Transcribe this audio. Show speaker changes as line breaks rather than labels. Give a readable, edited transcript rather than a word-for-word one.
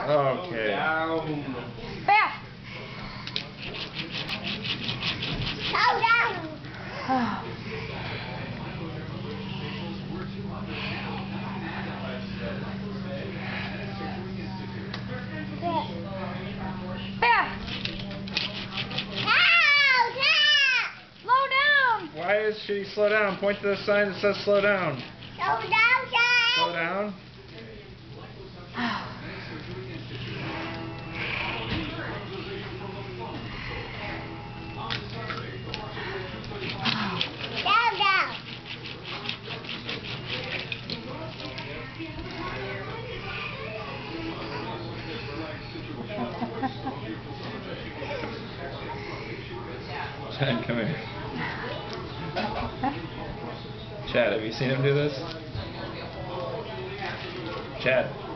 Okay.
Fast.
Slow down.
Fast. Slow down.
Why is she slow down? Point to the sign that says slow down.
Slow down, Dad.
Slow down.
Down, down.
Chad, come here. Chad, have you seen him do this? Chad.